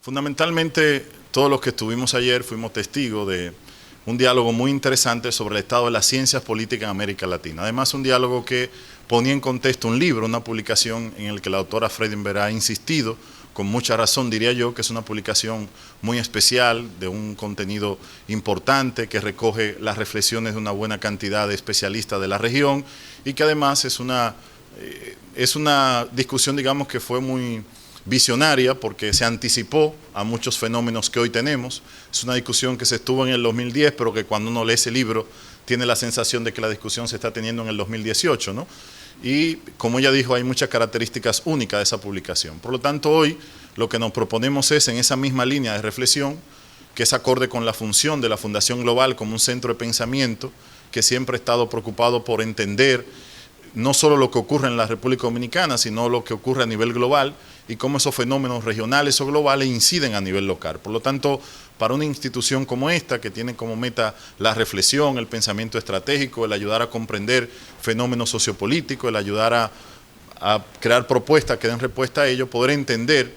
Fundamentalmente, todos los que estuvimos ayer fuimos testigos de un diálogo muy interesante sobre el estado de las ciencias políticas en América Latina. Además, un diálogo que ponía en contexto un libro, una publicación en el que la doctora Freudenberg ha insistido, con mucha razón diría yo, que es una publicación muy especial, de un contenido importante, que recoge las reflexiones de una buena cantidad de especialistas de la región y que además es una discusión, digamos, que fue muy visionaria porque se anticipó a muchos fenómenos que hoy tenemos. Es una discusión que se estuvo en el 2010, pero que cuando uno lee ese libro tiene la sensación de que la discusión se está teniendo en el 2018, ¿no? Y como ella dijo, hay muchas características únicas de esa publicación. Por lo tanto, hoy lo que nos proponemos es, en esa misma línea de reflexión, que es acorde con la función de la Fundación Global como un centro de pensamiento, que siempre ha estado preocupado por entender no solo lo que ocurre en la República Dominicana, sino lo que ocurre a nivel global y cómo esos fenómenos regionales o globales inciden a nivel local. Por lo tanto, para una institución como esta, que tiene como meta la reflexión, el pensamiento estratégico, el ayudar a comprender fenómenos sociopolíticos, el ayudar a crear propuestas que den respuesta a ello, poder entender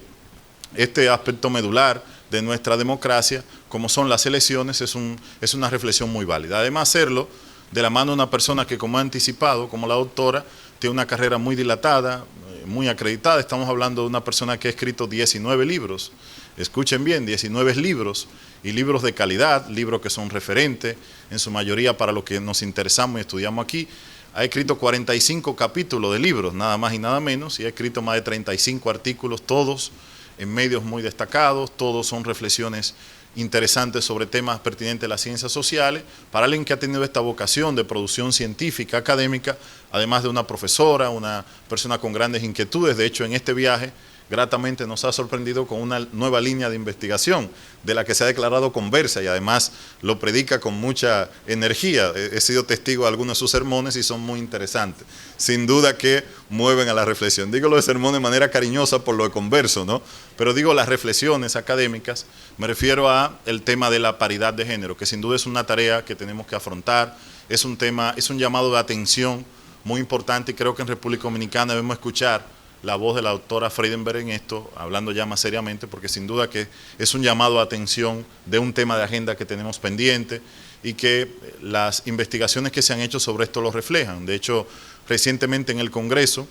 este aspecto medular de nuestra democracia, como son las elecciones, es una reflexión muy válida. Además, hacerlo de la mano de una persona que, como ha anticipado, como la doctora, tiene una carrera muy dilatada, muy acreditada. Estamos hablando de una persona que ha escrito 19 libros, escuchen bien, 19 libros, y libros de calidad, libros que son referentes, en su mayoría para lo que nos interesamos y estudiamos aquí. Ha escrito 45 capítulos de libros, nada más y nada menos, y ha escrito más de 35 artículos, todos en medios muy destacados, todos son reflexiones interesantes sobre temas pertinentes de las ciencias sociales, para alguien que ha tenido esta vocación de producción científica, académica, además de una profesora, una persona con grandes inquietudes. De hecho, en este viaje, gratamente nos ha sorprendido con una nueva línea de investigación, de la que se ha declarado conversa y además lo predica con mucha energía. He sido testigo de algunos de sus sermones y son muy interesantes. Sin duda que mueven a la reflexión. Digo lo de sermón de manera cariñosa por lo de converso, ¿no? Pero digo las reflexiones académicas, me refiero a el tema de la paridad de género, que sin duda es una tarea que tenemos que afrontar, es un tema, es un llamado de atención muy importante y creo que en República Dominicana debemos escuchar la voz de la doctora Freudenberg en esto, hablando ya más seriamente, porque sin duda que es un llamado a atención de un tema de agenda que tenemos pendiente y que las investigaciones que se han hecho sobre esto lo reflejan. De hecho, recientemente en el Congreso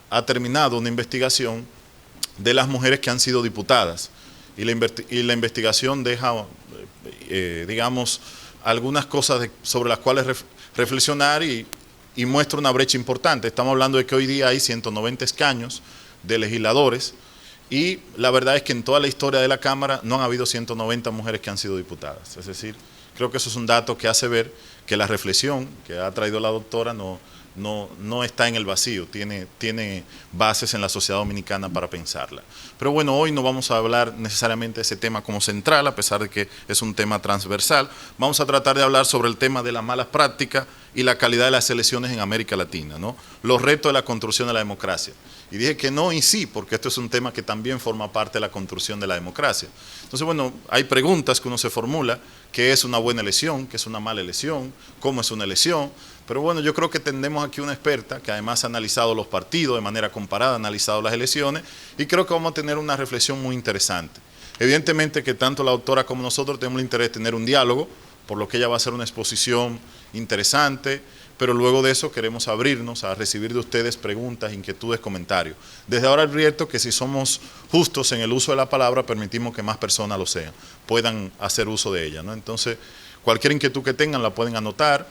ha terminado una investigación de las mujeres que han sido diputadas y la investigación deja, digamos, algunas cosas sobre las cuales reflexionar y muestra una brecha importante. Estamos hablando de que hoy día hay 190 escaños de legisladores y la verdad es que en toda la historia de la Cámara no han habido 190 mujeres que han sido diputadas. Es decir, creo que eso es un dato que hace ver que la reflexión que ha traído la doctora no está en el vacío, tiene bases en la sociedad dominicana para pensarla. Pero bueno, hoy no vamos a hablar necesariamente de ese tema como central, a pesar de que es un tema transversal. Vamos a tratar de hablar sobre el tema de las malas prácticas y la calidad de las elecciones en América Latina, ¿no? Los retos de la construcción de la democracia. Y dije que no y sí, porque esto es un tema que también forma parte de la construcción de la democracia. Entonces, bueno, hay preguntas que uno se formula: ¿qué es una buena elección? ¿Qué es una mala elección? ¿Cómo es una elección? Pero bueno, yo creo que tendremos aquí una experta que además ha analizado los partidos de manera comparada, ha analizado las elecciones y creo que vamos a tener una reflexión muy interesante. Evidentemente que tanto la doctora como nosotros tenemos el interés de tener un diálogo, por lo que ella va a hacer una exposición interesante, pero luego de eso queremos abrirnos a recibir de ustedes preguntas, inquietudes, comentarios. Desde ahora advierto que si somos justos en el uso de la palabra, permitimos que más personas lo sean, puedan hacer uso de ella, ¿no? Entonces, cualquier inquietud que tengan la pueden anotar,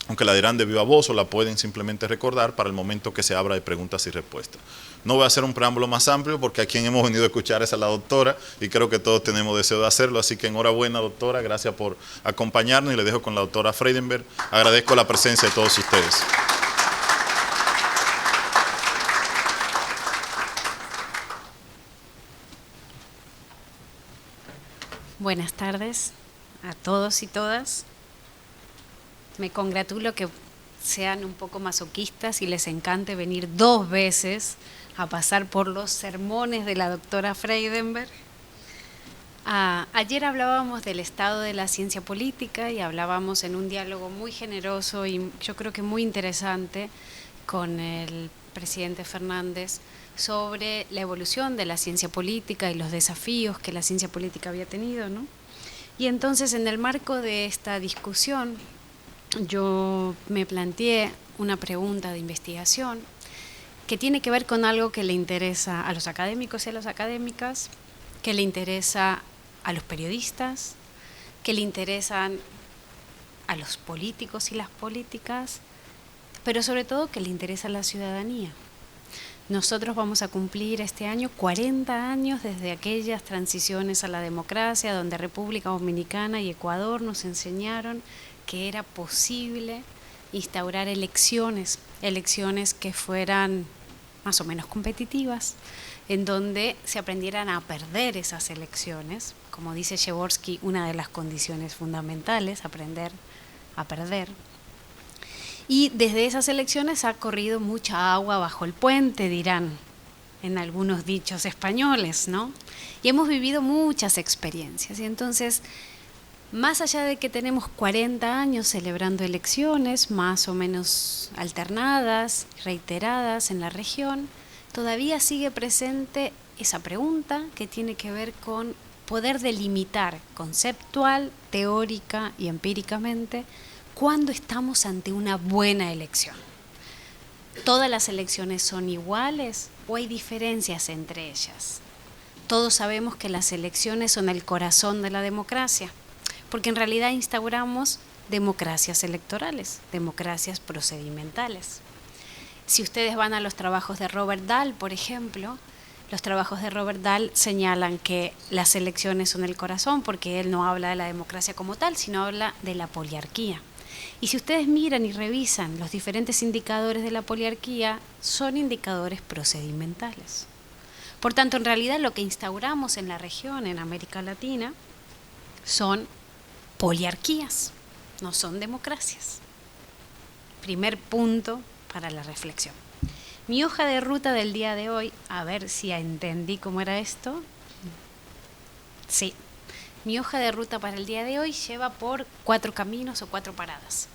aunque la dirán de viva voz o la pueden simplemente recordar para el momento que se abra de preguntas y respuestas. No voy a hacer un preámbulo más amplio porque a quien hemos venido a escuchar es a la doctora y creo que todos tenemos deseo de hacerlo, así que enhorabuena, doctora, gracias por acompañarnos y le dejo con la doctora Freudenberg. Agradezco la presencia de todos ustedes. Buenas tardes a todos y todas. Me congratulo que sean un poco masoquistas y les encante venir 2 veces a pasar por los sermones de la doctora Freudenberg. Ayer hablábamos del estado de la ciencia política y hablábamos en un diálogo muy generoso y yo creo que muy interesante con el presidente Fernández sobre la evolución de la ciencia política y los desafíos que la ciencia política había tenido, ¿no? Y entonces, en el marco de esta discusión, yo me planteé una pregunta de investigación que tiene que ver con algo que le interesa a los académicos y a las académicas, que le interesa a los periodistas, que le interesan a los políticos y las políticas, pero sobre todo que le interesa a la ciudadanía. Nosotros vamos a cumplir este año 40 años desde aquellas transiciones a la democracia, donde República Dominicana y Ecuador nos enseñaron que era posible instaurar elecciones que fueran más o menos competitivas, en donde se aprendieran a perder esas elecciones. Como dice Przeworski, una de las condiciones fundamentales, aprender a perder. Y desde esas elecciones ha corrido mucha agua bajo el puente, dirán en algunos dichos españoles, ¿no? Y hemos vivido muchas experiencias. Y entonces, más allá de que tenemos 40 años celebrando elecciones más o menos alternadas, reiteradas en la región, todavía sigue presente esa pregunta que tiene que ver con poder delimitar conceptual, teórica y empíricamente cuándo estamos ante una buena elección. ¿Todas las elecciones son iguales o hay diferencias entre ellas? Todos sabemos que las elecciones son el corazón de la democracia, porque en realidad instauramos democracias electorales, democracias procedimentales. Si ustedes van a los trabajos de Robert Dahl, por ejemplo, los trabajos de Robert Dahl señalan que las elecciones son el corazón, porque él no habla de la democracia como tal, sino habla de la poliarquía. Y si ustedes miran y revisan los diferentes indicadores de la poliarquía, son indicadores procedimentales. Por tanto, en realidad lo que instauramos en la región, en América Latina, son poliarquías, no son democracias. Primer punto para la reflexión. Mi hoja de ruta del día de hoy, a ver si entendí cómo era esto. Sí. Mi hoja de ruta para el día de hoy lleva por 4 caminos o 4 paradas.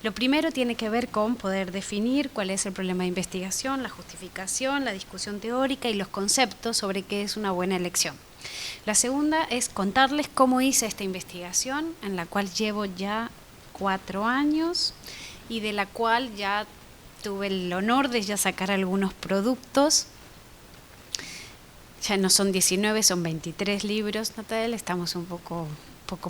Lo primero tiene que ver con poder definir cuál es el problema de investigación, la justificación, la discusión teórica y los conceptos sobre qué es una buena elección. La segunda es contarles cómo hice esta investigación, en la cual llevo ya 4 años y de la cual ya tuve el honor de ya sacar algunos productos. Ya no son 19, son 23 libros, Natael, estamos un poco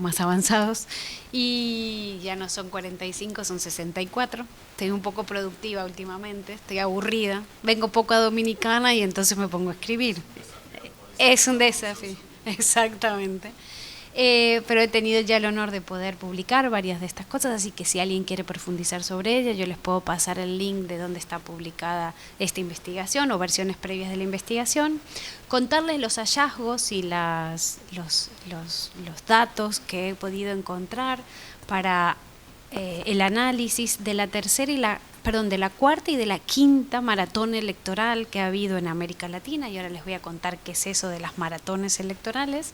más avanzados, y ya no son 45, son 64. Estoy un poco productiva últimamente, estoy aburrida, vengo poco a Dominicana y entonces me pongo a escribir. Es un desafío, exactamente. Pero he tenido ya el honor de poder publicar varias de estas cosas, así que si alguien quiere profundizar sobre ellas, yo les puedo pasar el link de dónde está publicada esta investigación o versiones previas de la investigación, contarles los hallazgos y los datos que he podido encontrar para el análisis de la de la cuarta y de la quinta maratón electoral que ha habido en América Latina, y ahora les voy a contar qué es eso de las maratones electorales.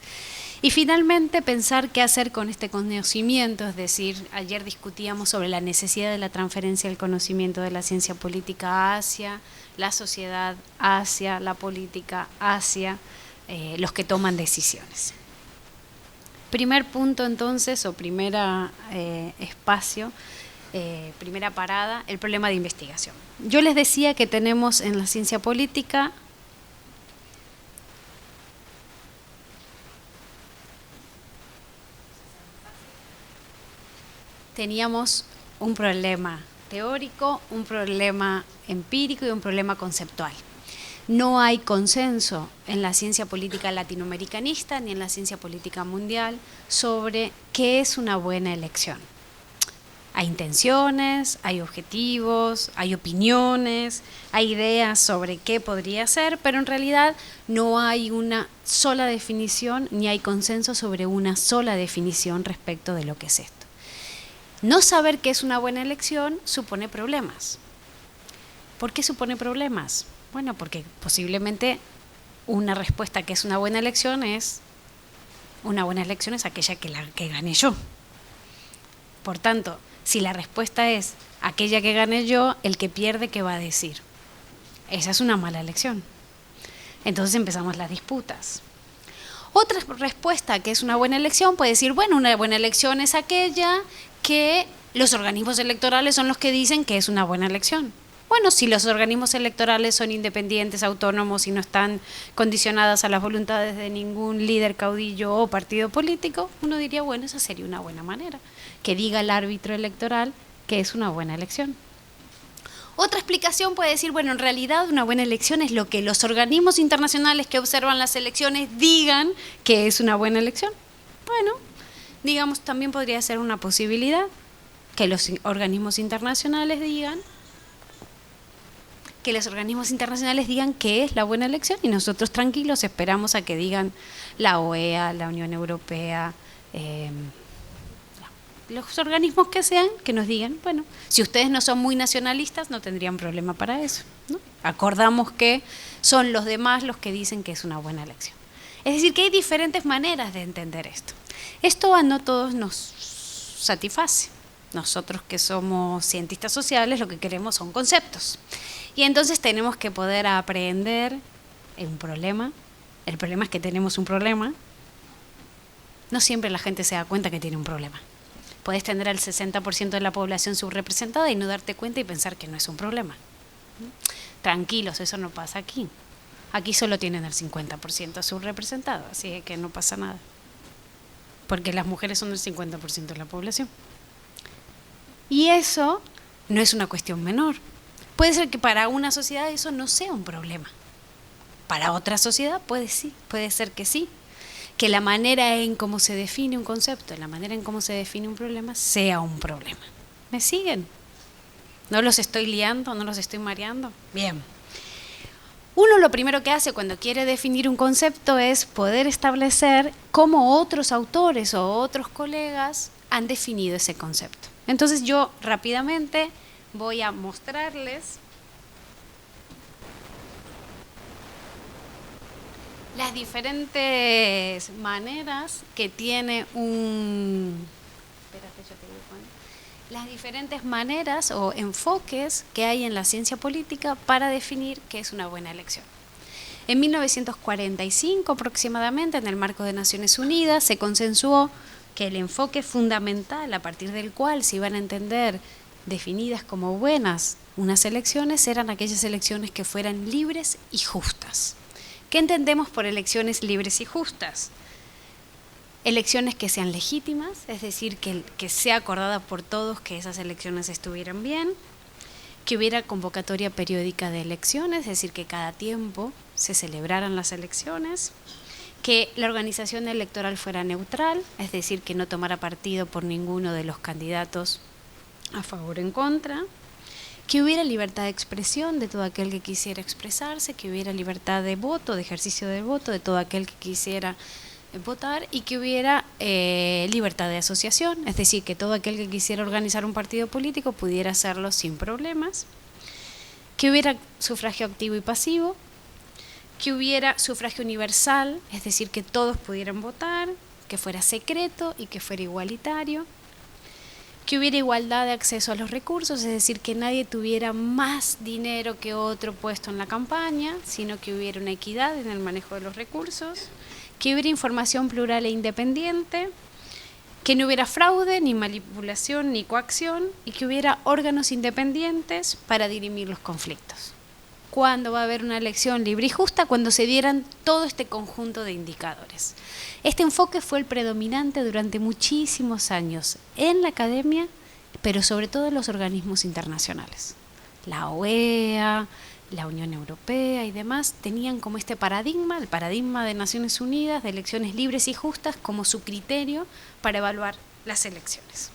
Y finalmente pensar qué hacer con este conocimiento, es decir, ayer discutíamos sobre la necesidad de la transferencia del conocimiento de la ciencia política hacia la sociedad, hacia la política, hacia los que toman decisiones. Primer punto entonces, o primera espacio, primera parada, el problema de investigación. Yo les decía que tenemos en la ciencia política teníamos un problema teórico, un problema empírico y un problema conceptual. No hay consenso en la ciencia política latinoamericanista ni en la ciencia política mundial sobre qué es una buena elección. Hay intenciones, hay objetivos, hay opiniones, hay ideas sobre qué podría ser, pero en realidad no hay una sola definición ni hay consenso sobre una sola definición respecto de lo que es esto. No saber qué es una buena elección supone problemas. ¿Por qué supone problemas? Bueno, porque posiblemente una respuesta que es una buena elección es aquella que gané yo. Por tanto, si la respuesta es aquella que gané yo, el que pierde, ¿qué va a decir? esa es una mala elección. Entonces empezamos las disputas. Otra respuesta que es una buena elección puede decir, bueno, una buena elección es aquella que los organismos electorales son los que dicen que es una buena elección. Bueno, si los organismos electorales son independientes, autónomos y no están condicionadas a las voluntades de ningún líder, caudillo o partido político, uno diría, bueno, esa sería una buena manera, que diga el árbitro electoral que es una buena elección. Otra explicación puede decir, bueno, en realidad una buena elección es lo que los organismos internacionales que observan las elecciones digan que es una buena elección. Bueno, digamos, también podría ser una posibilidad que los organismos internacionales digan que es la buena elección y nosotros tranquilos esperamos a que digan la OEA, la Unión Europea, los organismos que sean, que nos digan, bueno, si ustedes no son muy nacionalistas no tendrían problema para eso, ¿no? Acordamos que son los demás los que dicen que es una buena elección. Es decir, que hay diferentes maneras de entender esto. Esto a no todos nos satisface. Nosotros que somos cientistas sociales lo que queremos son conceptos. Y entonces tenemos que poder aprender un problema. El problema es que tenemos un problema. No siempre la gente se da cuenta que tiene un problema. Puedes tener al 60% de la población subrepresentada y no darte cuenta y pensar que no es un problema. Tranquilos, eso no pasa aquí. Aquí solo tienen el 50% subrepresentado, así que no pasa nada. Porque las mujeres son el 50% de la población. Y eso no es una cuestión menor. Puede ser que para una sociedad eso no sea un problema. Para otra sociedad puede ser que sí. Que la manera en cómo se define un concepto, la manera en cómo se define un problema, sea un problema. ¿Me siguen? ¿No los estoy liando? ¿No los estoy mareando? Bien. Uno lo primero que hace cuando quiere definir un concepto es poder establecer cómo otros autores o otros colegas han definido ese concepto. Entonces yo rápidamente voy a mostrarles las diferentes maneras que tiene las diferentes maneras o enfoques que hay en la ciencia política para definir qué es una buena elección. En 1945 aproximadamente, en el marco de Naciones Unidas, se consensuó que el enfoque fundamental a partir del cual se iban a entender definidas como buenas unas elecciones eran aquellas elecciones que fueran libres y justas. ¿Qué entendemos por elecciones libres y justas? Elecciones que sean legítimas, es decir, que sea acordada por todos que esas elecciones estuvieran bien, que hubiera convocatoria periódica de elecciones, es decir, que cada tiempo se celebraran las elecciones, que la organización electoral fuera neutral, es decir, que no tomara partido por ninguno de los candidatos a favor o en contra, que hubiera libertad de expresión de todo aquel que quisiera expresarse, que hubiera libertad de voto, de ejercicio del voto de todo aquel que quisiera votar y que hubiera libertad de asociación, es decir, que todo aquel que quisiera organizar un partido político pudiera hacerlo sin problemas, que hubiera sufragio activo y pasivo, que hubiera sufragio universal, es decir, que todos pudieran votar, que fuera secreto y que fuera igualitario, que hubiera igualdad de acceso a los recursos, es decir, que nadie tuviera más dinero que otro puesto en la campaña, sino que hubiera una equidad en el manejo de los recursos, que hubiera información plural e independiente, que no hubiera fraude, ni manipulación, ni coacción, y que hubiera órganos independientes para dirimir los conflictos. ¿Cuándo va a haber una elección libre y justa? Cuando se dieran todo este conjunto de indicadores. Este enfoque fue el predominante durante muchísimos años en la academia, pero sobre todo en los organismos internacionales. La OEA, la Unión Europea y demás tenían como este paradigma, el paradigma de Naciones Unidas, de elecciones libres y justas, como su criterio para evaluar las elecciones.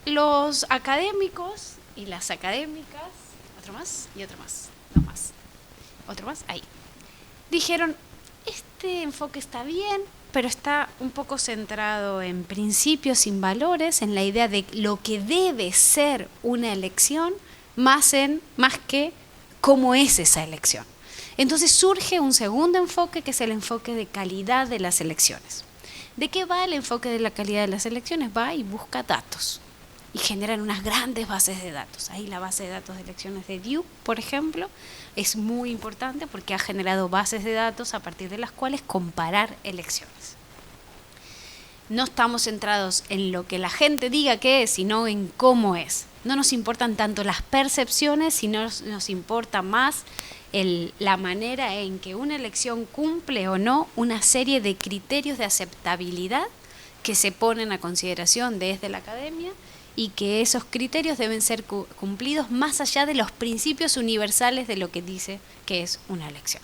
Los académicos y las académicas, otro más y otro más, no más, otro más, ahí, dijeron, este enfoque está bien, pero está un poco centrado en principios sin valores, en la idea de lo que debe ser una elección, más que cómo es esa elección. Entonces surge un segundo enfoque, que es el enfoque de calidad de las elecciones. ¿De qué va el enfoque de la calidad de las elecciones? Va y busca datos. y generan unas grandes bases de datos. Ahí la base de datos de elecciones de Duke, por ejemplo, es muy importante porque ha generado bases de datos a partir de las cuales comparar elecciones. No estamos centrados en lo que la gente diga que es, sino en cómo es. No nos importan tanto las percepciones, sino nos importa más la manera en que una elección cumple o no una serie de criterios de aceptabilidad que se ponen a consideración desde la academia, y que esos criterios deben ser cumplidos más allá de los principios universales de lo que dice que es una elección.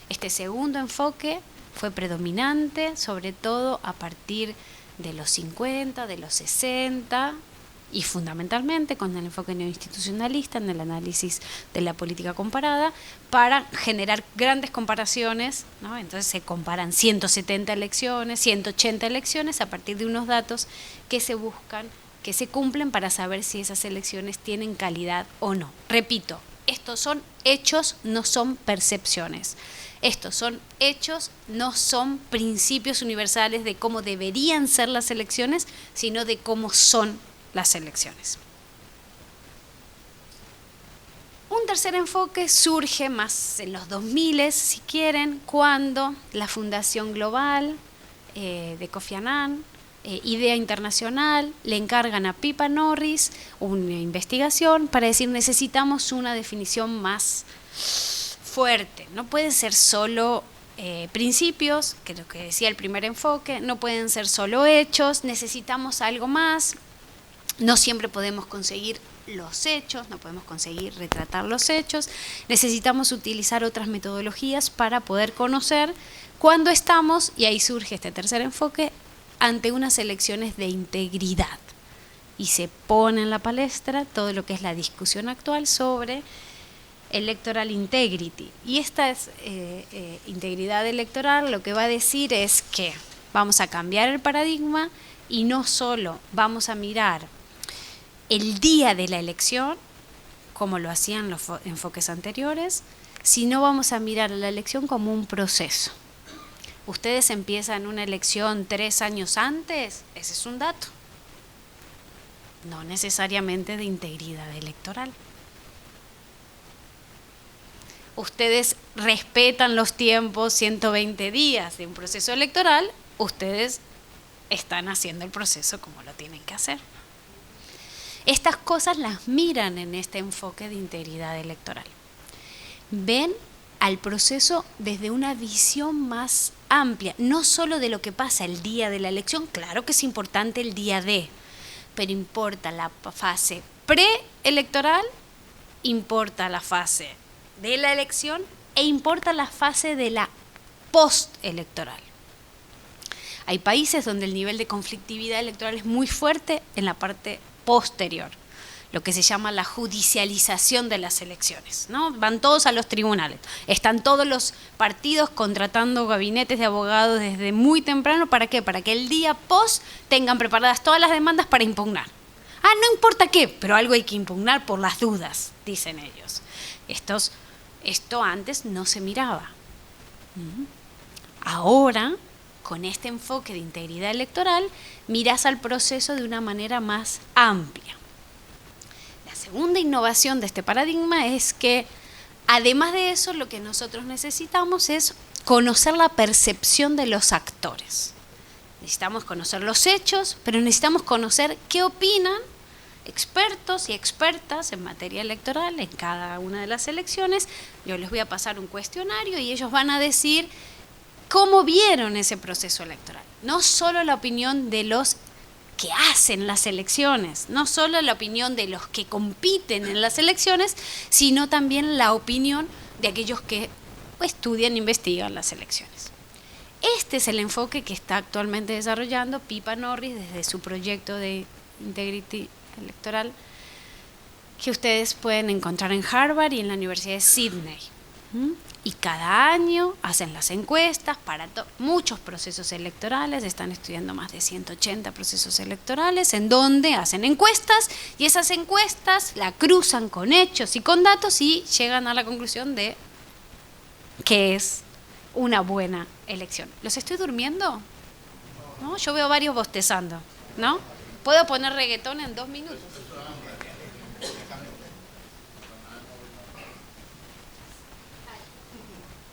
Este segundo enfoque fue predominante, sobre todo a partir de los 50, de los 60, y fundamentalmente con el enfoque neoinstitucionalista en el análisis de la política comparada, para generar grandes comparaciones, ¿no? Entonces se comparan 170 elecciones, 180 elecciones a partir de unos datos que se buscan, que se cumplen para saber si esas elecciones tienen calidad o no. Repito, estos son hechos, no son percepciones. Estos son hechos, no son principios universales de cómo deberían ser las elecciones, sino de cómo son las elecciones. Un tercer enfoque surge más en los 2000, si quieren, cuando la Fundación Global de Kofi Annan, Idea Internacional, le encargan a Pippa Norris una investigación para decir necesitamos una definición más fuerte. No pueden ser solo principios, que es lo que decía el primer enfoque, no pueden ser solo hechos, necesitamos algo más. No siempre podemos conseguir los hechos, no podemos conseguir retratar los hechos, necesitamos utilizar otras metodologías para poder conocer cuándo estamos, y ahí surge este tercer enfoque, ante unas elecciones de integridad. Y se pone en la palestra todo lo que es la discusión actual sobre electoral integrity. Y esta es integridad electoral, lo que va a decir es que vamos a cambiar el paradigma y no solo vamos a mirar el día de la elección, como lo hacían los enfoques anteriores, sino vamos a mirar la elección como un proceso. Ustedes empiezan una elección 3 años antes, ese es un dato, no necesariamente de integridad electoral. Ustedes respetan los tiempos, 120 días de un proceso electoral, ustedes están haciendo el proceso como lo tienen que hacer. Estas cosas las miran en este enfoque de integridad electoral. Ven al proceso desde una visión más amplia, no solo de lo que pasa el día de la elección, claro que es importante el día de, pero importa la fase preelectoral, importa la fase de la elección e importa la fase de la postelectoral. Hay países donde el nivel de conflictividad electoral es muy fuerte en la parte posterior, lo que se llama la judicialización de las elecciones, ¿no? Van todos a los tribunales, están todos los partidos contratando gabinetes de abogados desde muy temprano, ¿para qué? Para que el día post tengan preparadas todas las demandas para impugnar. No importa qué, pero algo hay que impugnar por las dudas, dicen ellos. Esto antes no se miraba. Ahora, con este enfoque de integridad electoral, mirás al proceso de una manera más amplia. La segunda innovación de este paradigma es que, además de eso, lo que nosotros necesitamos es conocer la percepción de los actores. Necesitamos conocer los hechos, pero necesitamos conocer qué opinan expertos y expertas en materia electoral en cada una de las elecciones. Yo les voy a pasar un cuestionario y ellos van a decir cómo vieron ese proceso electoral. No solo la opinión de los que hacen las elecciones, no solo la opinión de los que compiten en las elecciones, sino también la opinión de aquellos que estudian e investigan las elecciones. Este es el enfoque que está actualmente desarrollando Pippa Norris desde su proyecto de Integrity Electoral, que ustedes pueden encontrar en Harvard y en la Universidad de Sydney. Y cada año hacen las encuestas para muchos procesos electorales, están estudiando más de 180 procesos electorales, en donde hacen encuestas y esas encuestas la cruzan con hechos y con datos y llegan a la conclusión de que es una buena elección. ¿Los estoy durmiendo? ¿No? Yo veo varios bostezando, ¿no? ¿Puedo poner reggaetón en 2 minutos?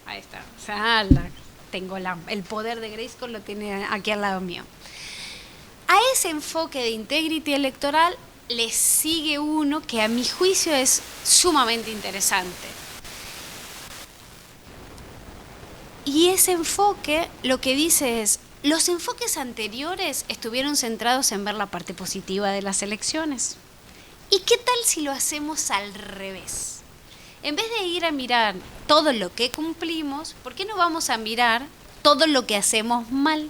Ahí está. O sea, tengo el poder de Grayskull, lo tiene aquí al lado mío. A ese enfoque de integrity electoral le sigue uno que a mi juicio es sumamente interesante. Y ese enfoque lo que dice es, los enfoques anteriores estuvieron centrados en ver la parte positiva de las elecciones. ¿Y qué tal si lo hacemos al revés? En vez de ir a mirar todo lo que cumplimos, ¿por qué no vamos a mirar todo lo que hacemos mal?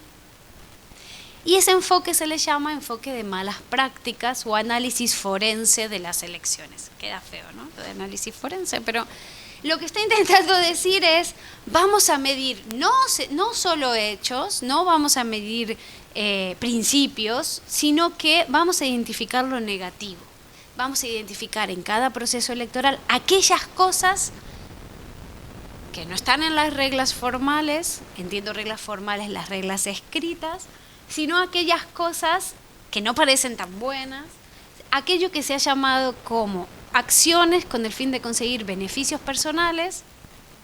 Y ese enfoque se le llama enfoque de malas prácticas o análisis forense de las elecciones. Queda feo, ¿no? Lo de análisis forense, pero lo que está intentando decir es, vamos a medir no solo hechos, no vamos a medir principios, sino que vamos a identificar lo negativo. Vamos a identificar en cada proceso electoral aquellas cosas que no están en las reglas formales, entiendo reglas formales, las reglas escritas, sino aquellas cosas que no parecen tan buenas, aquello que se ha llamado como acciones con el fin de conseguir beneficios personales,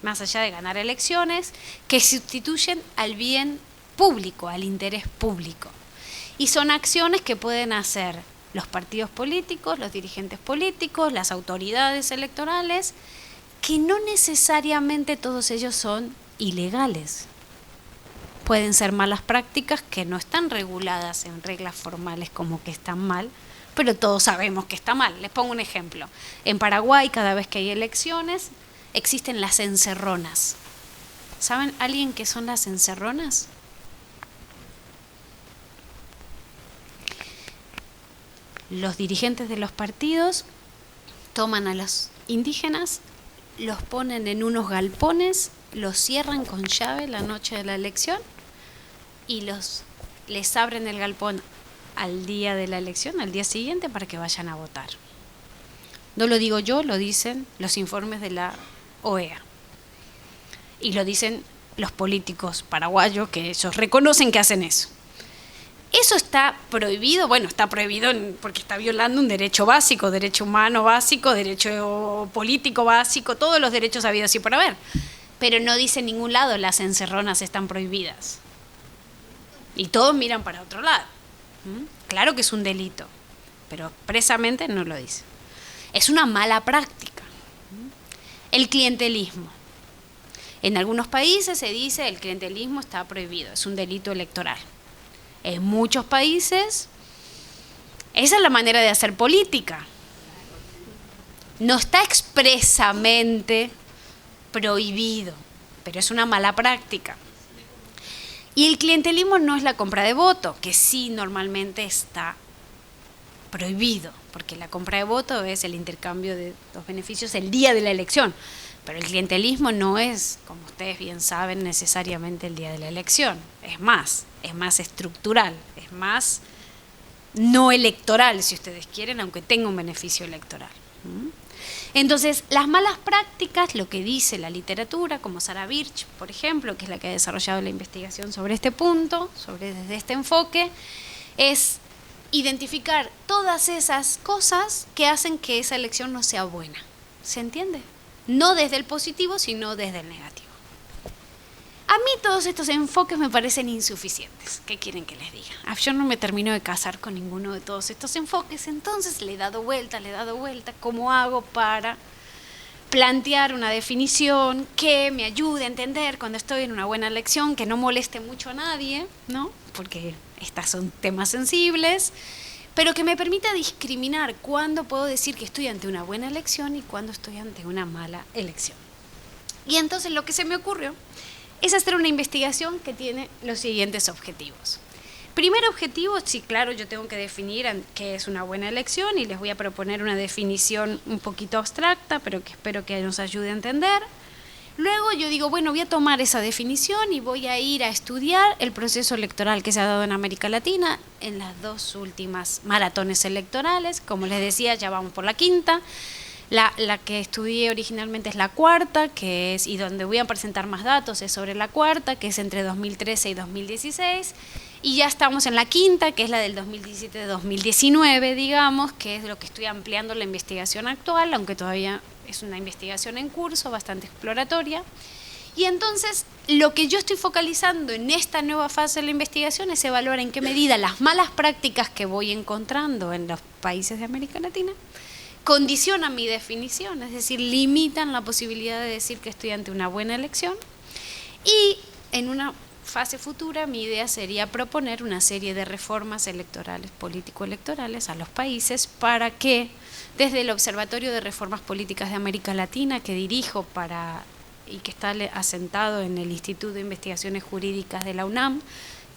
más allá de ganar elecciones, que sustituyen al bien público, al interés público. Y son acciones que pueden hacer los partidos políticos, los dirigentes políticos, las autoridades electorales, que no necesariamente todos ellos son ilegales. Pueden ser malas prácticas que no están reguladas en reglas formales como que están mal, pero todos sabemos que está mal. Les pongo un ejemplo. En Paraguay, cada vez que hay elecciones, existen las encerronas. ¿Saben alguien qué son las encerronas? Los dirigentes de los partidos toman a los indígenas, los ponen en unos galpones, los cierran con llave la noche de la elección y les abren el galpón al día de la elección, al día siguiente, para que vayan a votar. No lo digo yo, lo dicen los informes de la OEA. Y lo dicen los políticos paraguayos, que ellos reconocen que hacen eso. ¿Eso está prohibido? Bueno, está prohibido porque está violando un derecho básico, derecho humano básico, derecho político básico, todos los derechos habidos y por haber. Pero no dice en ningún lado las encerronas están prohibidas. Y todos miran para otro lado. Claro que es un delito, pero expresamente no lo dice. Es una mala práctica. El clientelismo. En algunos países se dice el clientelismo está prohibido, es un delito electoral. En muchos países, esa es la manera de hacer política. No está expresamente prohibido, pero es una mala práctica. Y el clientelismo no es la compra de voto, que sí normalmente está prohibido, porque la compra de voto es el intercambio de los beneficios el día de la elección. Pero el clientelismo no es, como ustedes bien saben, necesariamente el día de la elección. Es más estructural, es más no electoral, si ustedes quieren, aunque tenga un beneficio electoral. Entonces, las malas prácticas, lo que dice la literatura, como Sarah Birch, por ejemplo, que es la que ha desarrollado la investigación sobre este punto, desde este enfoque, es identificar todas esas cosas que hacen que esa elección no sea buena. ¿Se entiende? No desde el positivo, sino desde el negativo. A mí todos estos enfoques me parecen insuficientes. ¿Qué quieren que les diga? Yo no me termino de casar con ninguno de todos estos enfoques, entonces le he dado vuelta. ¿Cómo hago para plantear una definición que me ayude a entender cuando estoy en una buena elección, que no moleste mucho a nadie, ¿no? Porque estos son temas sensibles, pero que me permita discriminar cuándo puedo decir que estoy ante una buena elección y cuándo estoy ante una mala elección. Y entonces lo que se me ocurrió es hacer una investigación que tiene los siguientes objetivos. Primer objetivo, sí, claro, yo tengo que definir qué es una buena elección y les voy a proponer una definición un poquito abstracta, pero que espero que nos ayude a entender. Luego yo digo, bueno, voy a tomar esa definición y voy a ir a estudiar el proceso electoral que se ha dado en América Latina en las 2 últimas maratones electorales. Como les decía, ya vamos por la quinta. La que estudié originalmente es la cuarta, y donde voy a presentar más datos es sobre la cuarta, que es entre 2013 y 2016. Y ya estamos en la quinta, que es la del 2017-2019, digamos, que es lo que estoy ampliando la investigación actual, aunque todavía es una investigación en curso, bastante exploratoria. Y entonces, lo que yo estoy focalizando en esta nueva fase de la investigación es evaluar en qué medida las malas prácticas que voy encontrando en los países de América Latina condicionan mi definición, es decir, limitan la posibilidad de decir que estoy ante una buena elección. Y en una fase futura, mi idea sería proponer una serie de reformas electorales, político-electorales a los países para que, desde el Observatorio de Reformas Políticas de América Latina, que dirijo y que está asentado en el Instituto de Investigaciones Jurídicas de la UNAM,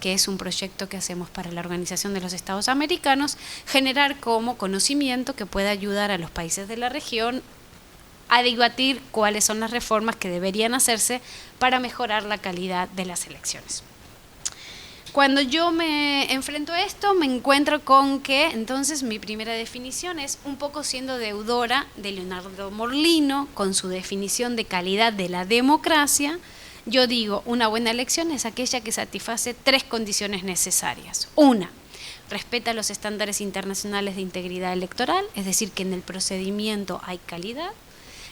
que es un proyecto que hacemos para la Organización de los Estados Americanos, generar como conocimiento que pueda ayudar a los países de la región a debatir cuáles son las reformas que deberían hacerse para mejorar la calidad de las elecciones. Cuando yo me enfrento a esto, me encuentro con que entonces mi primera definición es un poco siendo deudora de Leonardo Morlino con su definición de calidad de la democracia. Yo digo, una buena elección es aquella que satisface 3 condiciones necesarias. Una, respeta los estándares internacionales de integridad electoral, es decir, que en el procedimiento hay calidad.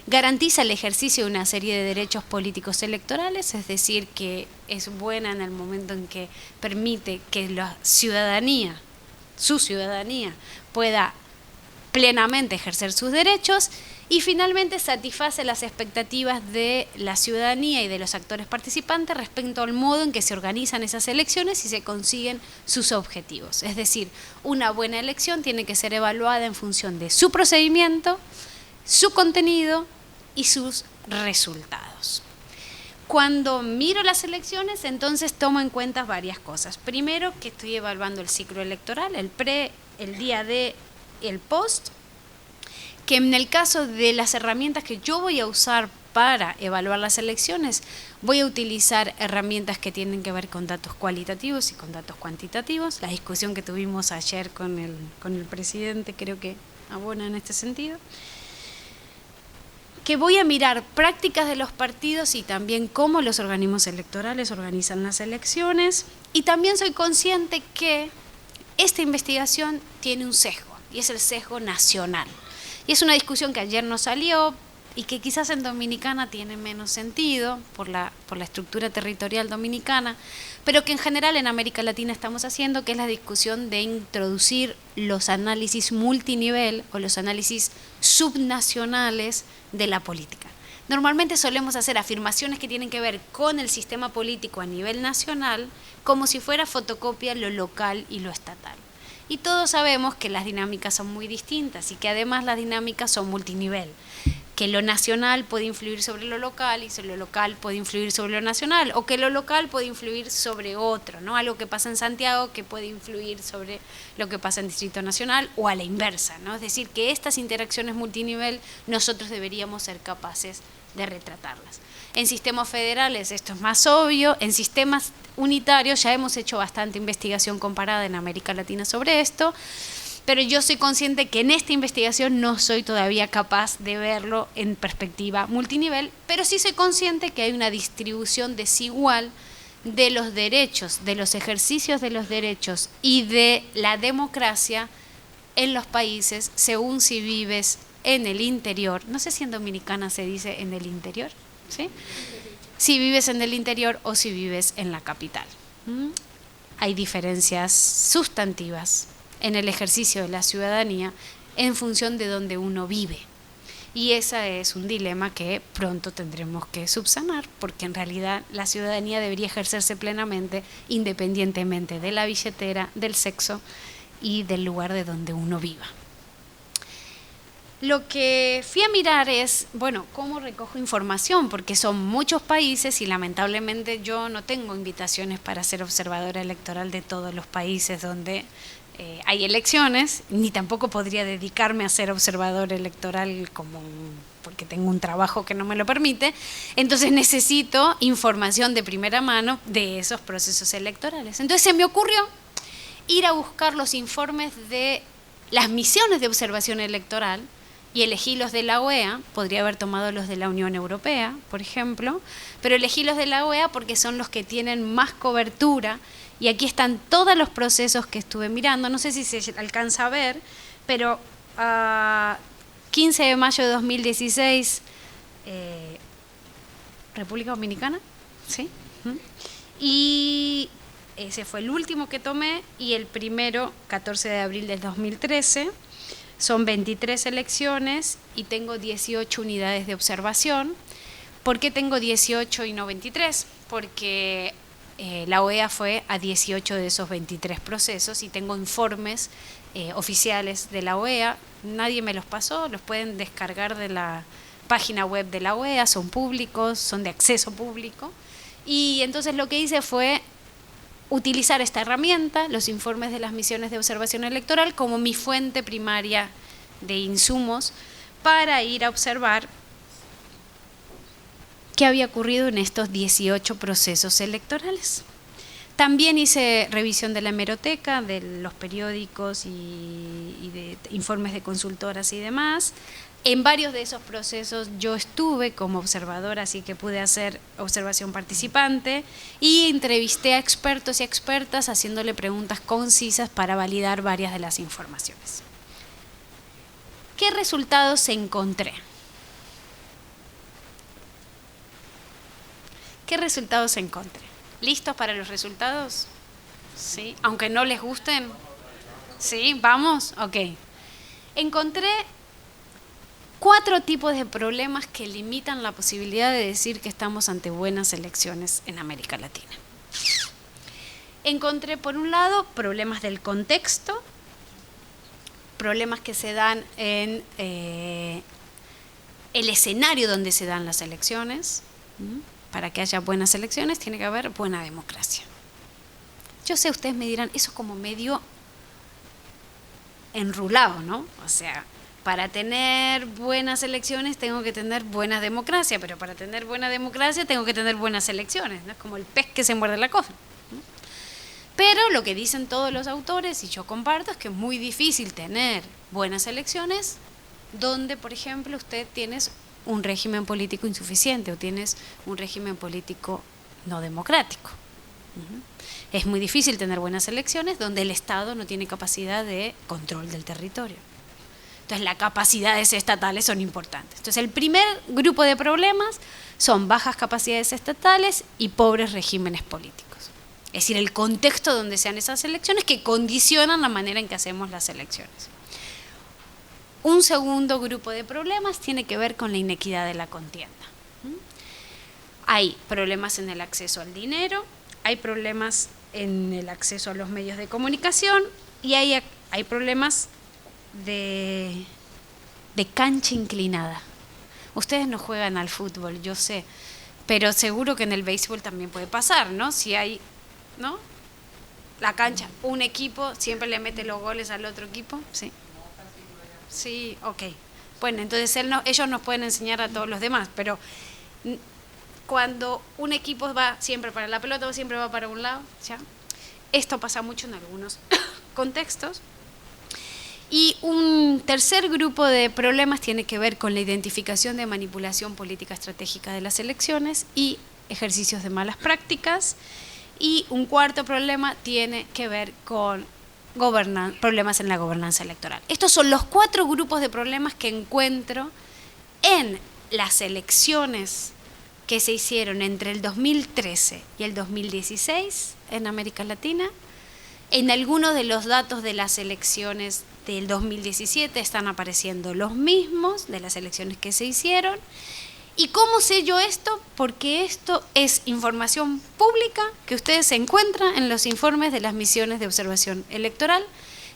Garantiza el ejercicio de una serie de derechos políticos electorales, es decir, que es buena en el momento en que permite que la ciudadanía, su ciudadanía, pueda plenamente ejercer sus derechos. Y finalmente satisface las expectativas de la ciudadanía y de los actores participantes respecto al modo en que se organizan esas elecciones y se consiguen sus objetivos. Es decir, una buena elección tiene que ser evaluada en función de su procedimiento, su contenido y sus resultados. Cuando miro las elecciones, entonces tomo en cuenta varias cosas. Primero, que estoy evaluando el ciclo electoral, el pre, el día de, el post, que en el caso de las herramientas que yo voy a usar para evaluar las elecciones, voy a utilizar herramientas que tienen que ver con datos cualitativos y con datos cuantitativos. La discusión que tuvimos ayer con el presidente creo que abona en este sentido. Que voy a mirar prácticas de los partidos y también cómo los organismos electorales organizan las elecciones. Y también soy consciente que esta investigación tiene un sesgo, y es el sesgo nacional. Y es una discusión que ayer no salió y que quizás en Dominicana tiene menos sentido por la estructura territorial dominicana, pero que en general en América Latina estamos haciendo, que es la discusión de introducir los análisis multinivel o los análisis subnacionales de la política. Normalmente solemos hacer afirmaciones que tienen que ver con el sistema político a nivel nacional como si fuera fotocopia lo local y lo estatal. Y todos sabemos que las dinámicas son muy distintas y que además las dinámicas son multinivel, que lo nacional puede influir sobre lo local y lo local puede influir sobre lo nacional, o que lo local puede influir sobre otro, ¿no? Algo que pasa en Santiago que puede influir sobre lo que pasa en Distrito Nacional o a la inversa, ¿no? Es decir, que estas interacciones multinivel nosotros deberíamos ser capaces de retratarlas. En sistemas federales esto es más obvio, en sistemas unitarios ya hemos hecho bastante investigación comparada en América Latina sobre esto, pero yo soy consciente que en esta investigación no soy todavía capaz de verlo en perspectiva multinivel, pero sí soy consciente que hay una distribución desigual de los derechos, de los ejercicios de los derechos y de la democracia en los países según si vives en el interior, no sé si en Dominicana se dice en el interior, ¿sí? Si vives en el interior o si vives en la capital. Hay diferencias sustantivas en el ejercicio de la ciudadanía en función de donde uno vive. Y ese es un dilema que pronto tendremos que subsanar, porque en realidad la ciudadanía debería ejercerse plenamente independientemente de la billetera, del sexo y del lugar de donde uno viva. Lo que fui a mirar es, bueno, cómo recojo información, porque son muchos países y lamentablemente yo no tengo invitaciones para ser observadora electoral de todos los países donde hay elecciones, ni tampoco podría dedicarme a ser observadora electoral porque tengo un trabajo que no me lo permite. Entonces necesito información de primera mano de esos procesos electorales. Entonces se me ocurrió ir a buscar los informes de las misiones de observación electoral y elegí los de la OEA, podría haber tomado los de la Unión Europea, por ejemplo, pero elegí los de la OEA porque son los que tienen más cobertura, y aquí están todos los procesos que estuve mirando, no sé si se alcanza a ver, pero 15 de mayo de 2016, República Dominicana, ¿sí? Y ese fue el último que tomé, y el primero, 14 de abril del 2013, son 23 elecciones y tengo 18 unidades de observación. ¿Por qué tengo 18 y no 23? Porque la OEA fue a 18 de esos 23 procesos y tengo informes oficiales de la OEA. Nadie me los pasó, los pueden descargar de la página web de la OEA, son públicos, son de acceso público. Y entonces lo que hice fue utilizar esta herramienta, los informes de las misiones de observación electoral, como mi fuente primaria de insumos para ir a observar qué había ocurrido en estos 18 procesos electorales. También hice revisión de la hemeroteca, de los periódicos y de informes de consultoras y demás. En varios de esos procesos yo estuve como observadora, así que pude hacer observación participante y entrevisté a expertos y expertas haciéndole preguntas concisas para validar varias de las informaciones. ¿Qué resultados encontré? ¿Qué resultados encontré? ¿Listos para los resultados? ¿Sí? Aunque no les gusten. ¿Sí? ¿Vamos? Ok. Encontré 4 tipos de problemas que limitan la posibilidad de decir que estamos ante buenas elecciones en América Latina. Encontré, por un lado, problemas del contexto, problemas que se dan en el escenario donde se dan las elecciones. Para que haya buenas elecciones tiene que haber buena democracia. Yo sé, ustedes me dirán, eso es como medio enrulado, ¿no? O sea, para tener buenas elecciones tengo que tener buena democracia, pero para tener buena democracia tengo que tener buenas elecciones, ¿no? Es como el pez que se muerde la cola, ¿no? Pero lo que dicen todos los autores, y yo comparto, es que es muy difícil tener buenas elecciones donde, por ejemplo, usted tienes un régimen político insuficiente o tienes un régimen político no democrático. Es muy difícil tener buenas elecciones donde el Estado no tiene capacidad de control del territorio. Entonces, las capacidades estatales son importantes. Entonces, el primer grupo de problemas son bajas capacidades estatales y pobres regímenes políticos. Es decir, el contexto donde sean esas elecciones que condicionan la manera en que hacemos las elecciones. Un segundo grupo de problemas tiene que ver con la inequidad de la contienda. Hay problemas en el acceso al dinero, hay problemas en el acceso a los medios de comunicación y hay problemas de cancha inclinada. Ustedes no juegan al fútbol, yo sé, pero seguro que en el béisbol también puede pasar, ¿no? Si hay, ¿no? La cancha, un equipo siempre le mete los goles al otro equipo, ¿sí? Sí, ok. Bueno, entonces ellos nos pueden enseñar a todos los demás, pero cuando un equipo va siempre para la pelota o siempre va para un lado, ¿ya? Esto pasa mucho en algunos contextos. Y un tercer grupo de problemas tiene que ver con la identificación de manipulación política estratégica de las elecciones y ejercicios de malas prácticas. Y un cuarto problema tiene que ver con problemas en la gobernanza electoral. Estos son los 4 grupos de problemas que encuentro en las elecciones que se hicieron entre el 2013 y el 2016 en América Latina. En algunos de los datos de las elecciones del 2017 están apareciendo los mismos de las elecciones que se hicieron. ¿Y cómo sé yo esto? Porque esto es información pública que ustedes encuentran en los informes de las misiones de observación electoral,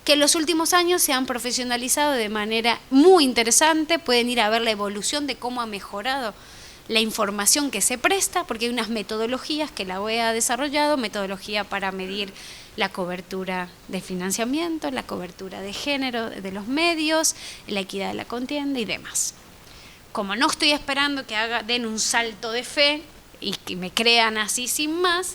que en los últimos años se han profesionalizado de manera muy interesante. Pueden ir a ver la evolución de cómo ha mejorado la información que se presta, porque hay unas metodologías que la OEA ha desarrollado, metodología para medir la cobertura de financiamiento, la cobertura de género de los medios, la equidad de la contienda y demás. Como no estoy esperando que den un salto de fe y que me crean así sin más,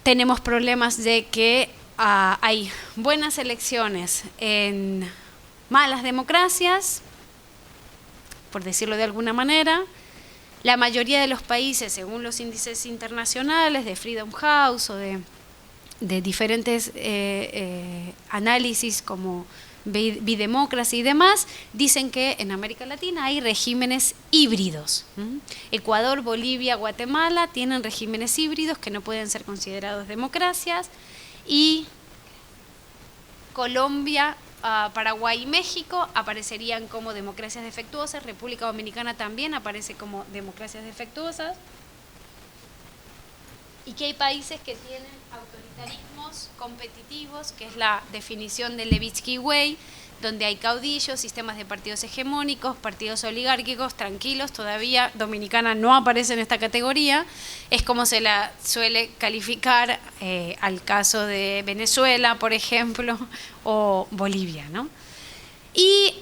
tenemos problemas de que hay buenas elecciones en malas democracias, por decirlo de alguna manera. La mayoría de los países, según los índices internacionales de Freedom House o de diferentes análisis como Bidemocracy y demás, dicen que en América Latina hay regímenes híbridos. Ecuador, Bolivia, Guatemala tienen regímenes híbridos que no pueden ser considerados democracias, y Colombia, Paraguay y México aparecerían como democracias defectuosas. República Dominicana también aparece como democracias defectuosas, y que hay países que tienen autoritarismos competitivos, que es la definición de Levitsky Way, donde hay caudillos, sistemas de partidos hegemónicos, partidos oligárquicos. Tranquilos, todavía Dominicana no aparece en esta categoría. Es como se la suele calificar al caso de Venezuela, por ejemplo, o Bolivia, ¿no? Y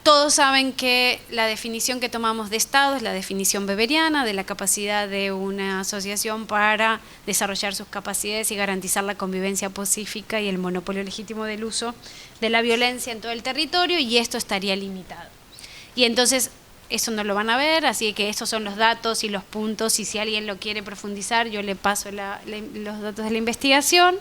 todos saben que la definición que tomamos de Estado es la definición weberiana de la capacidad de una asociación para desarrollar sus capacidades y garantizar la convivencia pacífica y el monopolio legítimo del uso de la violencia en todo el territorio, y esto estaría limitado. Y entonces eso no lo van a ver, así que estos son los datos y los puntos, y si alguien lo quiere profundizar, yo le paso los datos de la investigación.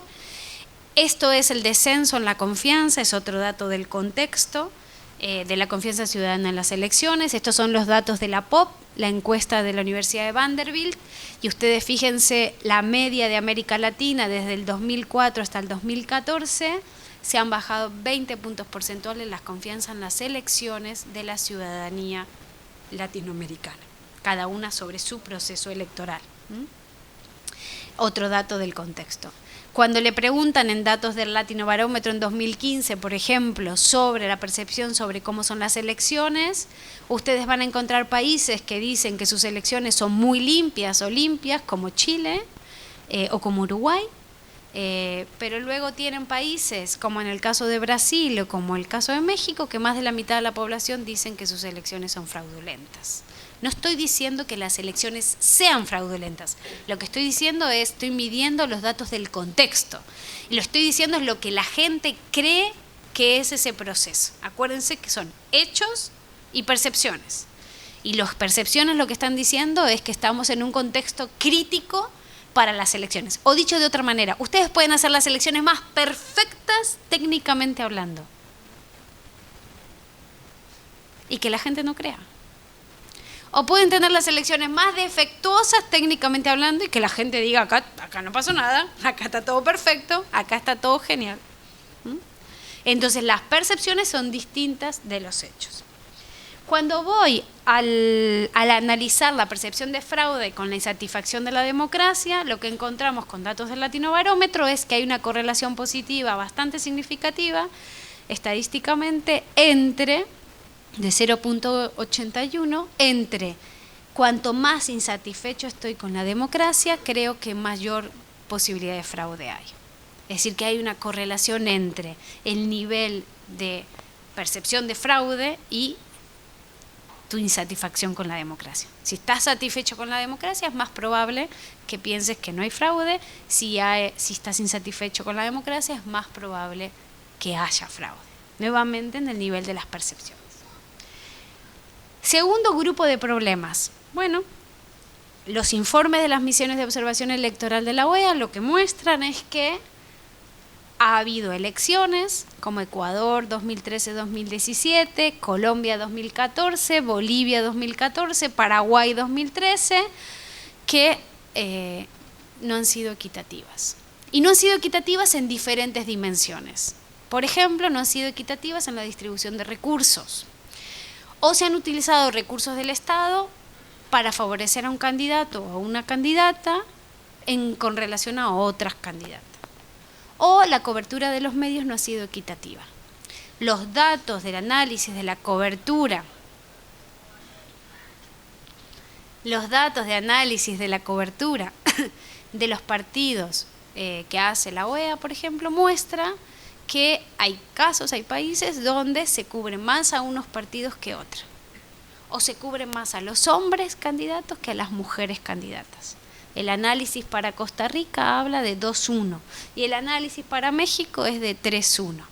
Esto es el descenso en la confianza, es otro dato del contexto de la confianza ciudadana en las elecciones. Estos son los datos de la POP, la encuesta de la Universidad de Vanderbilt, y ustedes fíjense la media de América Latina desde el 2004 hasta el 2014, se han bajado 20 puntos porcentuales las confianzas en las elecciones de la ciudadanía latinoamericana, cada una sobre su proceso electoral. Otro dato del contexto. Cuando le preguntan en datos del Latinobarómetro en 2015, por ejemplo, sobre la percepción sobre cómo son las elecciones, ustedes van a encontrar países que dicen que sus elecciones son muy limpias o limpias, como Chile o como Uruguay, pero luego tienen países, como en el caso de Brasil o como el caso de México, que más de la mitad de la población dicen que sus elecciones son fraudulentas. No estoy diciendo que las elecciones sean fraudulentas. Lo que estoy diciendo es, estoy midiendo los datos del contexto. Y lo estoy diciendo es lo que la gente cree que es ese proceso. Acuérdense que son hechos y percepciones. Y las percepciones lo que están diciendo es que estamos en un contexto crítico para las elecciones. O dicho de otra manera, ustedes pueden hacer las elecciones más perfectas técnicamente hablando, y que la gente no crea. O pueden tener las elecciones más defectuosas técnicamente hablando y que la gente diga, acá no pasó nada, acá está todo perfecto, acá está todo genial. Entonces las percepciones son distintas de los hechos. Cuando voy al analizar la percepción de fraude con la insatisfacción de la democracia, lo que encontramos con datos del Latinobarómetro es que hay una correlación positiva bastante significativa estadísticamente de 0.81, entre cuanto más insatisfecho estoy con la democracia, creo que mayor posibilidad de fraude hay. Es decir, que hay una correlación entre el nivel de percepción de fraude y tu insatisfacción con la democracia. Si estás satisfecho con la democracia, es más probable que pienses que no hay fraude. Si estás insatisfecho con la democracia, es más probable que haya fraude. Nuevamente, en el nivel de las percepciones. Segundo grupo de problemas. Bueno, los informes de las misiones de observación electoral de la OEA lo que muestran es que ha habido elecciones como Ecuador 2013-2017, Colombia 2014, Bolivia 2014, Paraguay 2013, que no han sido equitativas. Y no han sido equitativas en diferentes dimensiones. Por ejemplo, no han sido equitativas en la distribución de recursos. O se han utilizado recursos del Estado para favorecer a un candidato o a una candidata con relación a otras candidatas. O la cobertura de los medios no ha sido equitativa. Los datos del análisis de la cobertura, de los partidos que hace la OEA, por ejemplo, muestra que hay casos, hay países donde se cubre más a unos partidos que otros. O se cubre más a los hombres candidatos que a las mujeres candidatas. El análisis para Costa Rica habla de 2-1 y el análisis para México es de 3-1.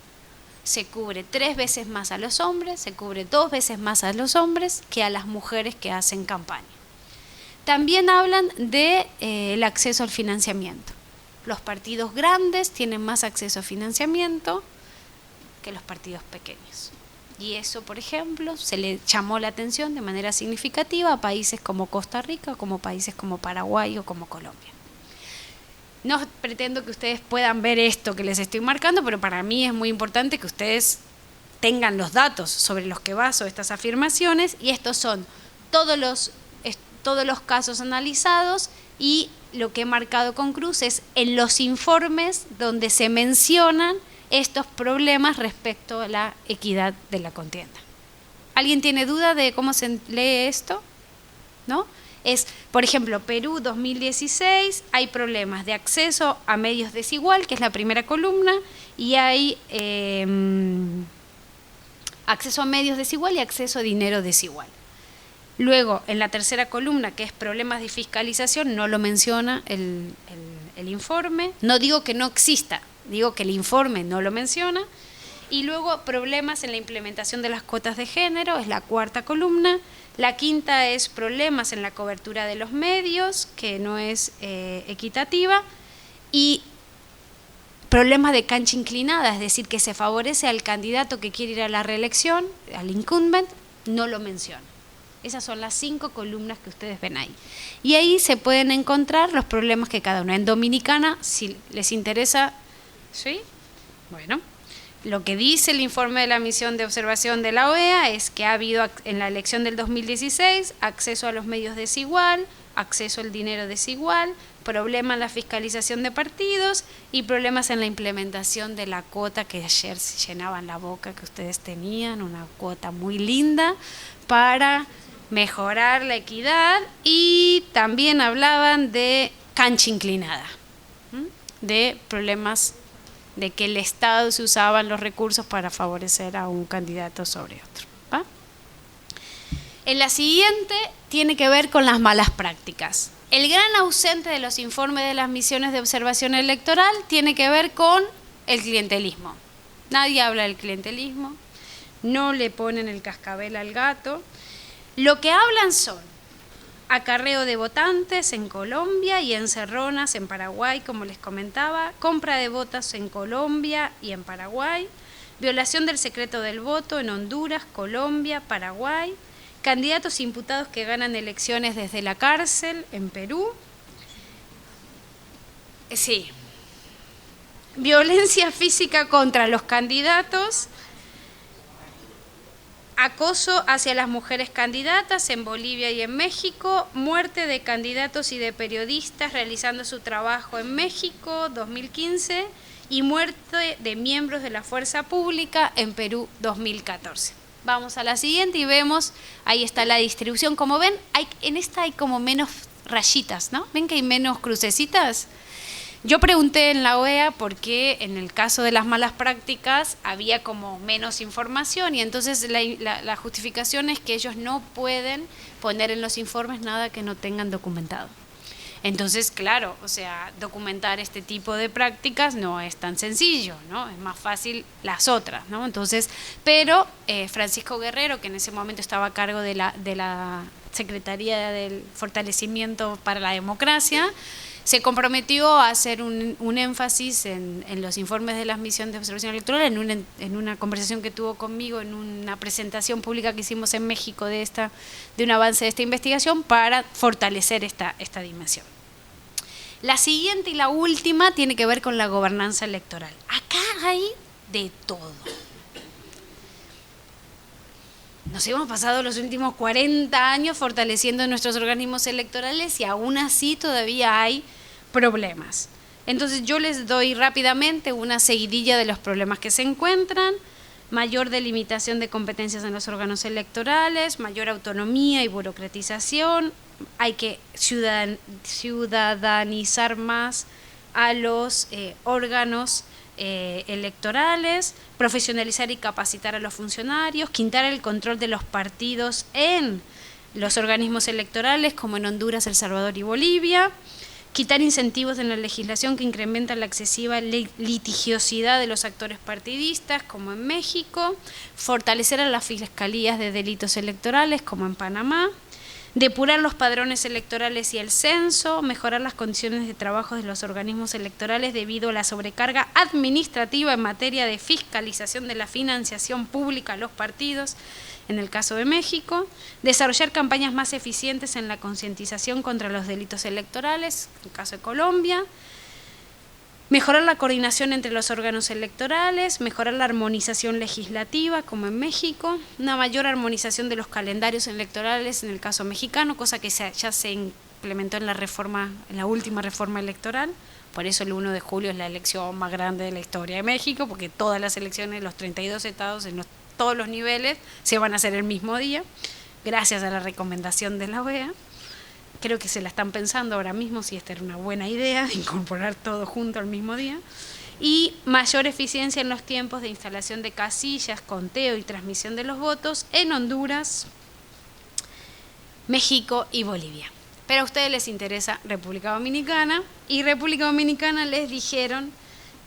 se cubre 3 veces más a los hombres, se cubre 2 veces más a los hombres que a las mujeres que hacen campaña. También hablan del acceso al financiamiento. Los partidos grandes tienen más acceso a financiamiento que los partidos pequeños. Y eso, por ejemplo, se le llamó la atención de manera significativa a países como Costa Rica, como países como Paraguay o como Colombia. No pretendo que ustedes puedan ver esto que les estoy marcando, pero para mí es muy importante que ustedes tengan los datos sobre los que baso estas afirmaciones, y estos son todos los casos analizados, y lo que he marcado con cruz es en los informes donde se mencionan estos problemas respecto a la equidad de la contienda. ¿Alguien tiene duda de cómo se lee esto? ¿No? Es, por ejemplo, Perú 2016, hay problemas de acceso a medios desigual, que es la primera columna, y hay acceso a medios desigual y acceso a dinero desigual. Luego, en la tercera columna, que es problemas de fiscalización, no lo menciona el informe. No digo que no exista, digo que el informe no lo menciona. Y luego, problemas en la implementación de las cuotas de género, es la cuarta columna. La quinta es problemas en la cobertura de los medios, que no es equitativa. Y problemas de cancha inclinada, es decir, que se favorece al candidato que quiere ir a la reelección, al incumbent, no lo menciona. Esas son las 5 columnas que ustedes ven ahí. Y ahí se pueden encontrar los problemas que cada una. En Dominicana, si les interesa, ¿sí? Bueno, lo que dice el informe de la misión de observación de la OEA es que ha habido en la elección del 2016 acceso a los medios desigual, acceso al dinero desigual, problemas en la fiscalización de partidos y problemas en la implementación de la cuota que ayer se llenaban la boca que ustedes tenían, una cuota muy linda para mejorar la equidad, y también hablaban de cancha inclinada, de problemas de que el Estado se usaban los recursos para favorecer a un candidato sobre otro. ¿Va? En la siguiente tiene que ver con las malas prácticas. El gran ausente de los informes de las misiones de observación electoral tiene que ver con el clientelismo. Nadie habla del clientelismo, no le ponen el cascabel al gato. Lo que hablan son acarreo de votantes en Colombia y encerronas en Paraguay, como les comentaba, compra de votos en Colombia y en Paraguay, violación del secreto del voto en Honduras, Colombia, Paraguay, candidatos imputados que ganan elecciones desde la cárcel en Perú. Sí. Violencia física contra los candidatos, acoso hacia las mujeres candidatas en Bolivia y en México, muerte de candidatos y de periodistas realizando su trabajo en México, 2015, y muerte de miembros de la fuerza pública en Perú, 2014. Vamos a la siguiente y vemos, ahí está la distribución. Como ven, en esta hay como menos rayitas, ¿no? ¿Ven que hay menos crucecitas? Yo pregunté en la OEA por qué en el caso de las malas prácticas había como menos información, y entonces la justificación es que ellos no pueden poner en los informes nada que no tengan documentado. Entonces, claro, o sea, documentar este tipo de prácticas no es tan sencillo, ¿no? Es más fácil las otras, ¿no? Entonces, pero Francisco Guerrero, que en ese momento estaba a cargo de la Secretaría del Fortalecimiento para la Democracia, se comprometió a hacer un énfasis en los informes de las misiones de observación electoral en una conversación que tuvo conmigo en una presentación pública que hicimos en México de un avance de esta investigación para fortalecer esta dimensión. La siguiente y la última tiene que ver con la gobernanza electoral. Acá hay de todo. Nos hemos pasado los últimos 40 años fortaleciendo nuestros organismos electorales y aún así todavía hay problemas. Entonces yo les doy rápidamente una seguidilla de los problemas que se encuentran: mayor delimitación de competencias en los órganos electorales, mayor autonomía y burocratización, hay que ciudadanizar más a los órganos electorales, profesionalizar y capacitar a los funcionarios, quitar el control de los partidos en los organismos electorales como en Honduras, El Salvador y Bolivia, quitar incentivos en la legislación que incrementan la excesiva litigiosidad de los actores partidistas, como en México, fortalecer a las fiscalías de delitos electorales, como en Panamá, depurar los padrones electorales y el censo, mejorar las condiciones de trabajo de los organismos electorales debido a la sobrecarga administrativa en materia de fiscalización de la financiación pública a los partidos, en el caso de México, desarrollar campañas más eficientes en la concientización contra los delitos electorales, en el caso de Colombia, mejorar la coordinación entre los órganos electorales, mejorar la armonización legislativa, como en México, una mayor armonización de los calendarios electorales, en el caso mexicano, cosa que ya se implementó en la última reforma electoral. Por eso el 1 de julio es la elección más grande de la historia de México, porque todas las elecciones, los 32 estados, todos los niveles, se van a hacer el mismo día, gracias a la recomendación de la OEA. Creo que se la están pensando ahora mismo si esta era una buena idea, incorporar todo junto al mismo día. Y mayor eficiencia en los tiempos de instalación de casillas, conteo y transmisión de los votos en Honduras, México y Bolivia. Pero a ustedes les interesa República Dominicana, y República Dominicana les dijeron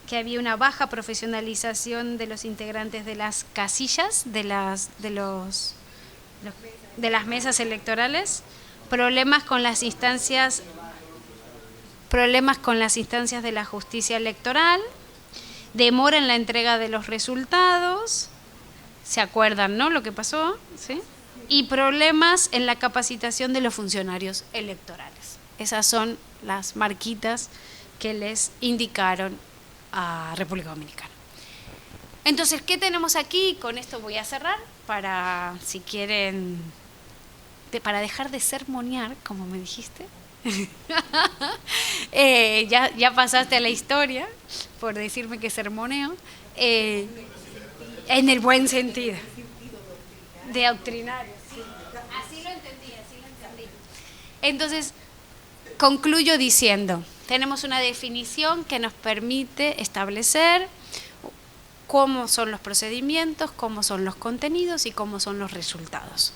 que había una baja profesionalización de los integrantes de las casillas, de las mesas electorales, problemas con las instancias de la justicia electoral, demora en la entrega de los resultados, ¿se acuerdan, no? Lo que pasó, ¿sí? Y problemas en la capacitación de los funcionarios electorales. Esas son las marquitas que les indicaron a República Dominicana. Entonces, ¿qué tenemos aquí? Con esto voy a cerrar para, si quieren, para dejar de sermonear, como me dijiste. Ya pasaste a la historia por decirme que sermoneo, en el buen sentido. De doctrinario, sí. Así lo entendí. Entonces, concluyo diciendo, tenemos una definición que nos permite establecer cómo son los procedimientos, cómo son los contenidos y cómo son los resultados.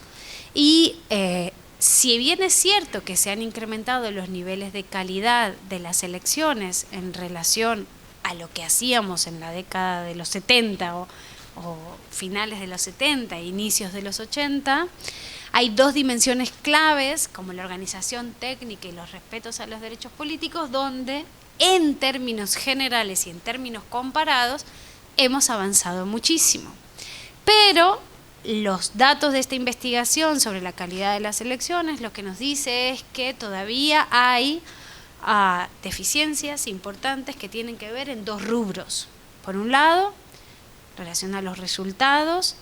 Y si bien es cierto que se han incrementado los niveles de calidad de las elecciones en relación a lo que hacíamos en la década de los 70 o finales de los 70 e inicios de los 80, hay dos dimensiones claves, como la organización técnica y los respetos a los derechos políticos, donde en términos generales y en términos comparados hemos avanzado muchísimo. Pero los datos de esta investigación sobre la calidad de las elecciones lo que nos dice es que todavía hay deficiencias importantes que tienen que ver en dos rubros. Por un lado, en relación a los resultados,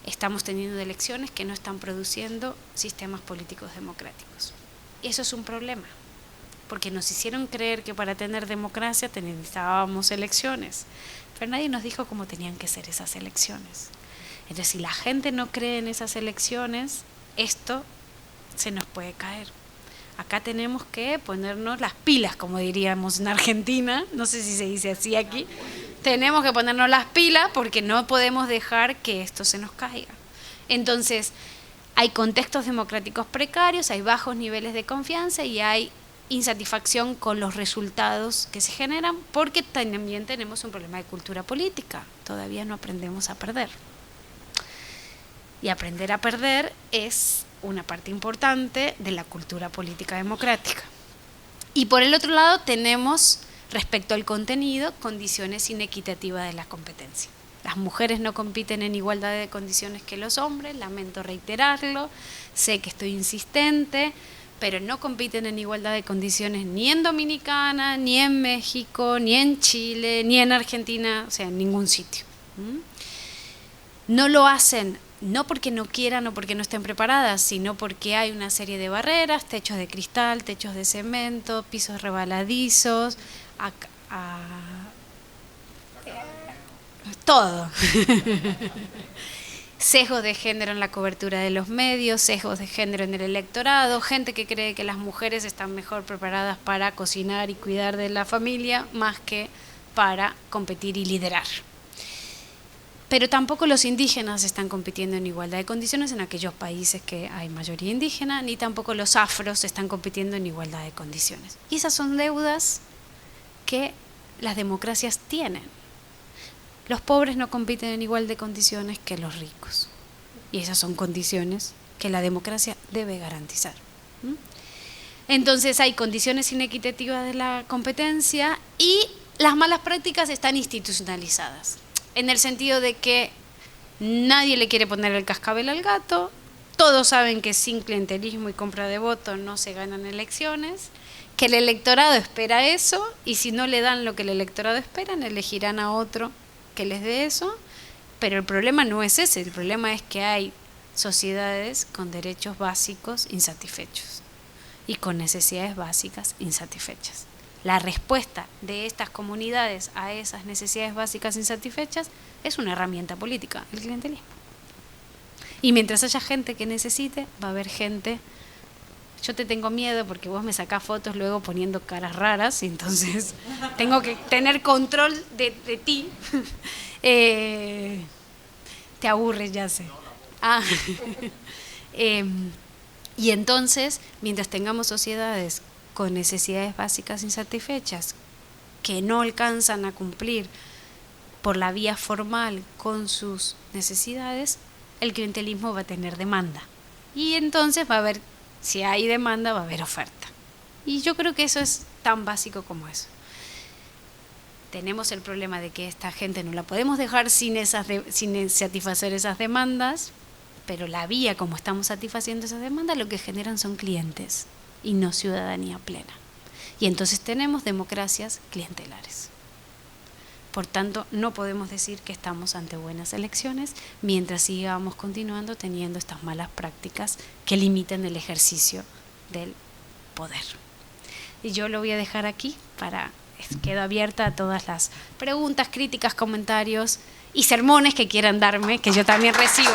estamos teniendo elecciones que no están produciendo sistemas políticos democráticos. Y eso es un problema, porque nos hicieron creer que para tener democracia necesitábamos elecciones, pero nadie nos dijo cómo tenían que ser esas elecciones. Entonces, si la gente no cree en esas elecciones, esto se nos puede caer. Acá tenemos que ponernos las pilas, como diríamos en Argentina, no sé si se dice así aquí. Tenemos que ponernos las pilas porque no podemos dejar que esto se nos caiga. Entonces, hay contextos democráticos precarios, hay bajos niveles de confianza y hay insatisfacción con los resultados que se generan, porque también tenemos un problema de cultura política. Todavía no aprendemos a perder. Y aprender a perder es una parte importante de la cultura política democrática. Y por el otro lado tenemos, respecto al contenido, condiciones inequitativas de la competencia. Las mujeres no compiten en igualdad de condiciones que los hombres, lamento reiterarlo, sé que estoy insistente, pero no compiten en igualdad de condiciones ni en Dominicana, ni en México, ni en Chile, ni en Argentina, o sea, en ningún sitio. No lo hacen no porque no quieran o porque no estén preparadas, sino porque hay una serie de barreras, techos de cristal, techos de cemento, pisos rebaladizos, todo. Sesgos de género en la cobertura de los medios, sesgos de género en el electorado, gente que cree que las mujeres están mejor preparadas para cocinar y cuidar de la familia más que para competir y liderar. Pero tampoco los indígenas están compitiendo en igualdad de condiciones en aquellos países que hay mayoría indígena, ni tampoco los afros están compitiendo en igualdad de condiciones. Y esas son deudas que las democracias tienen. Los pobres no compiten en igual de condiciones que los ricos. Y esas son condiciones que la democracia debe garantizar. Entonces hay condiciones inequitativas de la competencia y las malas prácticas están institucionalizadas. En el sentido de que nadie le quiere poner el cascabel al gato, todos saben que sin clientelismo y compra de votos no se ganan elecciones, que el electorado espera eso, y si no le dan lo que el electorado espera, elegirán a otro que les dé eso, pero el problema no es ese, el problema es que hay sociedades con derechos básicos insatisfechos y con necesidades básicas insatisfechas. La respuesta de estas comunidades a esas necesidades básicas insatisfechas es una herramienta política, el clientelismo. Y mientras haya gente que necesite, va a haber gente. Yo te tengo miedo porque vos me sacás fotos luego poniendo caras raras, y entonces tengo que tener control de ti. Te aburres, ya sé. Y entonces, mientras tengamos sociedades con necesidades básicas insatisfechas que no alcanzan a cumplir por la vía formal con sus necesidades, el clientelismo va a tener demanda. Y entonces va a haber, si hay demanda, va a haber oferta. Y yo creo que eso es tan básico como eso. Tenemos el problema de que esta gente no la podemos dejar sin satisfacer esas demandas, pero la vía como estamos satisfaciendo esas demandas lo que generan son clientes y no ciudadanía plena. Y entonces tenemos democracias clientelares. Por tanto, no podemos decir que estamos ante buenas elecciones mientras sigamos continuando teniendo estas malas prácticas que limitan el ejercicio del poder. Y yo lo voy a dejar aquí quedo abierta a todas las preguntas, críticas, comentarios y sermones que quieran darme, que yo también recibo.